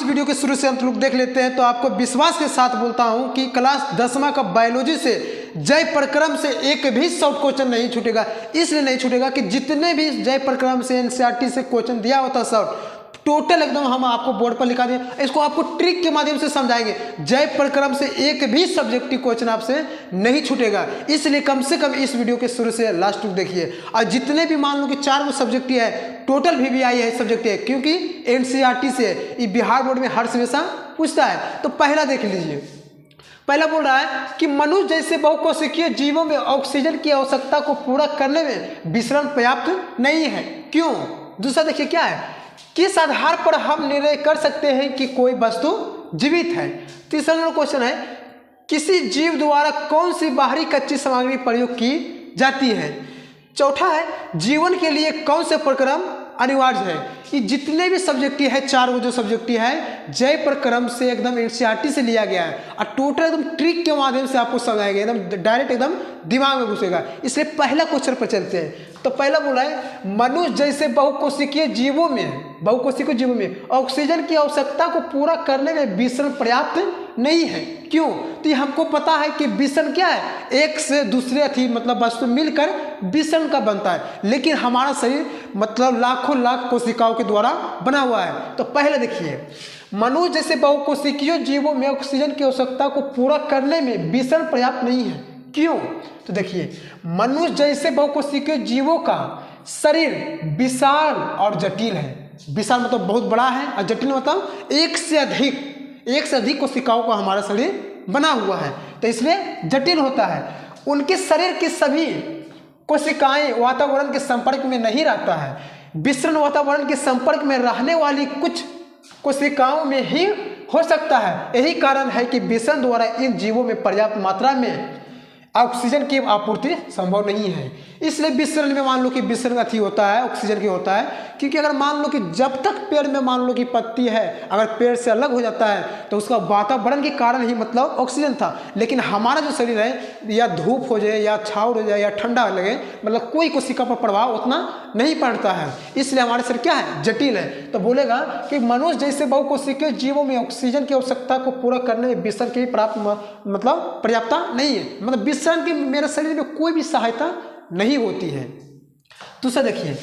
Video के शुरू से अंत तक देख लेते हैं तो आपको विश्वास के साथ बोलता हूं कि क्लास 10वां का बायोलॉजी से जय प्रक्रम से एक भी शॉर्ट क्वेश्चन नहीं छूटेगा। इसलिए नहीं छूटेगा कि जितने भी जय प्रक्रम से एनसीईआरटी से क्वेश्चन दिया होता शॉर्ट टोटल एकदम हम आपको बोर्ड पर लिखा दें, इसको आपको ट्रिक के माध्यम से समझाएंगे। जय प्रक्रम से एक भी सब्जेक्टिव क्वेश्चन आपसे नहीं छूटेगा। इसलिए कम से कम इस वीडियो के शुरू से लास्ट तक देखिए। और जितने भी मान लो कि 4 वो सब्जेक्टिव है, टोटल VVI है सब्जेक्ट है, क्योंकि एनसीईआरटी से ये बिहार बोर्ड में हर हमेशा पूछता है। तो पहला देख लीजिए, पहला बोल रहा है कि मनुष्य जैसे बहुकोशिकीय जीवों में ऑक्सीजन की आवश्यकता को पूरा करने में विसरण पर्याप्त नहीं है, क्यों। दूसरा देखिए क्या है, किस आधार पर हम निर्णय कर सकते हैं कि कोई वस्तु जीवित है। तीसरा नंबर क्वेश्चन है, किसी जीव द्वारा कौन सी बाहरी कच्ची सामग्री प्रयोग की जाती है। चौथा है, जीवन के लिए कौन से प्रक्रम अनिवार्य है। ये जितने भी सब्जेक्टिव है, 4 वो जो सब्जेक्टिव है जय प्रक्रम से एकदम एनसीईआरटी से लिया गया है और टोटल एकदम ट्रिक के माध्यम से आपको समझाया गया, एकदम डायरेक्ट एकदम दिमाग में घुसेगा। इसलिए पहला क्वेश्चन पर चलते हैं। तो पहला बोला है, मनुष्य जैसे बहुकोशिकीय जीवों में ऑक्सीजन की आवश्यकता को पूरा करने में विसरण पर्याप्त नहीं है, क्यों। तो ये हमको पता है कि विसरण क्या है, एक से दूसरे मतलब वस्तु मिलकर विसरण का बनता है, लेकिन हमारा शरीर मतलब लाखों लाख कोशिकाओं के द्वारा बना हुआ है। तो पहले देखिए, मनुष्य जैसे बहुकोशिकीय जीवों में ऑक्सीजन की आवश्यकता को पूरा करने में विसरण पर्याप्त नहीं है, क्यों। तो देखिए, मनुष्य जैसे बहुकोशिकीय जीवों का शरीर विशाल और जटिल है। विशाल मतलब बहुत बड़ा है और जटिल मतलब एक से अधिक कोशिकाओं का हमारा शरीर बना हुआ है, तो इसलिए जटिल होता है। उनके शरीर की सभी कोशिकाएं वातावरण के संपर्क में नहीं रहता है। विसरण वातावरण के संपर्क में रहने वाली कुछ कोशिकाओं में ही हो सकता है। यही कारण है कि विसरण द्वारा इन जीवों में पर्याप्त मात्रा में ऑक्सीजन की आपूर्ति संभव नहीं है। इसलिए विसरण में मान लो कि विसरण होता है, ऑक्सीजन की होता है, क्योंकि अगर मान लो कि जब तक पेड़ में मान लो कि पत्ती है, अगर पेड़ से अलग हो जाता है तो उसका वातावरण के कारण ही मतलब ऑक्सीजन था। लेकिन हमारा जो शरीर है, या धूप हो जाए या छाव हो जाए या ठंडा लगे, मतलब कोई कोशिका पर प्रभाव उतना नहीं पड़ता है, इसलिए हमारा शरीर क्या है, जटिल है। तो बोलेगा कि मनुष्य जैसे बहुकोशिकीय जीवों में ऑक्सीजन की आवश्यकता को पूरा करने में विसरण की मतलब पर्याप्तता नहीं है, मतलब विसरण की मेरे शरीर में कोई भी सहायता नहीं होती है। दूसरा देखिए,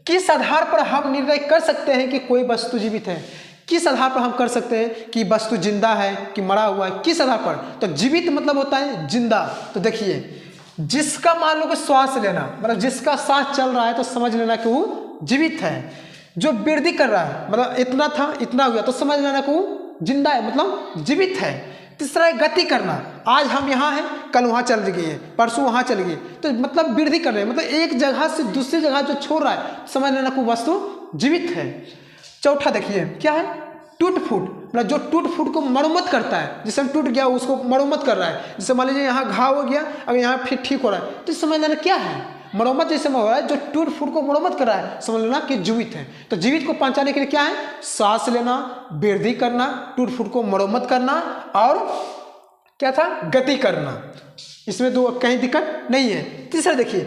किस आधार पर हम निर्णय कर सकते हैं कि कोई वस्तु जीवित है। किस आधार पर हम कर सकते हैं कि वस्तु जिंदा है कि मरा हुआ है, किस आधार पर। तो जीवित मतलब होता है जिंदा। तो देखिए, जिसका मान लो कि श्वास लेना, मतलब जिसका सांस चल रहा है, तो समझ लेना कि वो जीवित है। जो वृद्धि कर रहा है, मतलब इतना था इतना हुआ, तो समझ लेना कि वो जिंदा है, मतलब जीवित है। तीसरा है गति करना, आज हम यहाँ हैं, कल वहाँ चल गए, परसों वहाँ चल गए, तो मतलब वृद्धि कर रहे हैं, मतलब एक जगह से दूसरी जगह जो छोड़ रहा है, समझ लेना कोई वस्तु जीवित है। चौथा देखिए क्या है, टूट फूट, मतलब जो टूट फूट को मरम्मत करता है, जिससे टूट गया उसको मरम्मत कर रहा है। जैसे मान लीजिए यहाँ घाव हो गया, अगर यहाँ फिर ठीक हो रहा है, तो समझ लेना क्या है, मरम्मत जैसे हो रहा है, जो टूट फूट को मरम्मत कर रहा है, समझ लेना कि जीवित है। तो जीवित को पहचानने के लिए क्या है, सांस लेना, वृद्धि करना, टूट फूट को मरम्मत करना और क्या था, गति करना। इसमें दो कहीं दिक्कत नहीं है। तीसरा देखिए,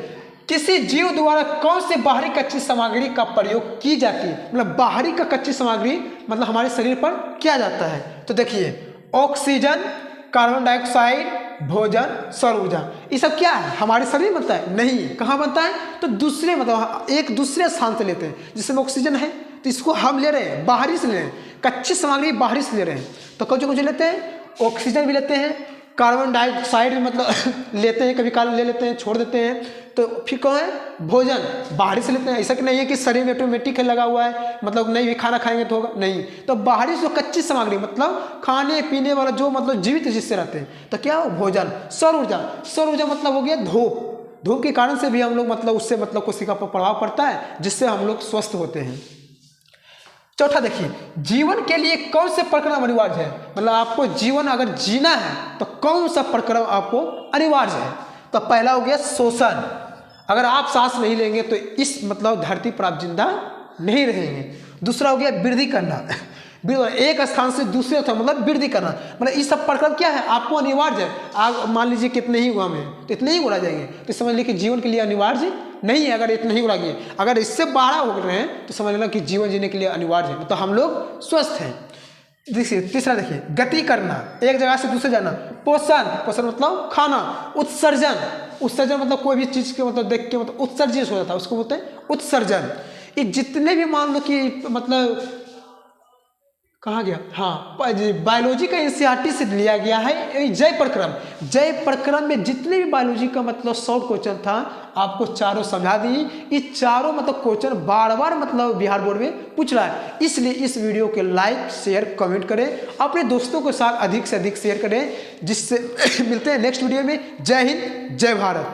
किसी जीव द्वारा कौन से बाहरी कच्ची सामग्री का प्रयोग की जाती है, मतलब बाहरी का कच्ची सामग्री मतलब हमारे शरीर पर किया जाता है। तो देखिए, ऑक्सीजन, कार्बन डाइऑक्साइड, भोजन, सौर ऊर्जा, ये सब क्या है, हमारे शरीर में बनता है नहीं, कहाँ बनता है, तो दूसरे मतलब एक दूसरे स्थान से लेते हैं। जिसमें ऑक्सीजन है तो इसको हम ले रहे हैं, बाहरी से ले रहे हैं, कच्ची सामग्री बाहरी से ले रहे हैं। तो कुछ लेते हैं, ऑक्सीजन भी लेते हैं, कार्बन डाइऑक्साइड भी मतलब लेते हैं, कभी काल ले लेते हैं, छोड़ देते हैं। तो फिर कौन है, भोजन बाहरी से लेते हैं। ऐसा कि नहीं है कि शरीर में ऑटोमेटिक है लगा हुआ है, मतलब नहीं भी खाना खाएंगे तो होगा, नहीं। तो बाहरी से कच्ची सामग्री मतलब खाने पीने वाला जो मतलब जीवित जिससे रहते हैं, तो क्या हो, भोजन। सौर ऊर्जा मतलब हो गया धूप के कारण से भी हम लोग मतलब उससे मतलब कोशिका पर प्रभाव पड़ता है, जिससे हम लोग स्वस्थ होते हैं। चौथा देखिए, जीवन के लिए कौन से प्रक्रम अनिवार्य है, मतलब आपको जीवन अगर जीना है तो कौन सा प्रक्रम आपको अनिवार्य है। तो पहला हो गया शोषण, अगर आप सांस नहीं लेंगे तो इस मतलब धरती पर आप जिंदा नहीं रहेंगे। दूसरा हो गया वृद्धि करना, एक स्थान से दूसरे स्थान मतलब वृद्धि करना, मतलब इस सब प्रक्रम क्या है, आपको अनिवार्य है। आप मान लीजिए कितने ही गुणा में तो इतने ही गुणा जाएंगे, तो समझ लीजिए कि जीवन के लिए अनिवार्य नहीं है। अगर इतने ही गुणा किए, अगर इससे 12 हो रहे हैं तो समझ लेना कि जीवन जीने के लिए अनिवार्य है, तो हम लोग स्वस्थ हैं। देखिए तीसरा, देखिए गति करना, एक जगह से दूसरे जाना। पोषण, पोषण मतलब खाना। उत्सर्जन, उत्सर्जन मतलब कोई भी चीज़ के मतलब देख के मतलब उत्सर्जित हो जाता है, उसको बोलते हैं उत्सर्जन। ये जितने भी मान लो कि मतलब कहाँ गया, हाँ बायोलॉजी का एनसीईआरटी से लिया गया है जय प्रक्रम। जय प्रक्रम में जितने भी बायोलॉजी का मतलब शॉर्ट क्वेश्चन था आपको चारों समझा दी। ये चारों मतलब क्वेश्चन बार बार मतलब बिहार बोर्ड में पूछ रहा है, इसलिए इस वीडियो के लाइक शेयर कमेंट करें, अपने दोस्तों के साथ अधिक से अधिक शेयर करें, जिससे मिलते हैं नेक्स्ट वीडियो में। जय हिंद, जय भारत।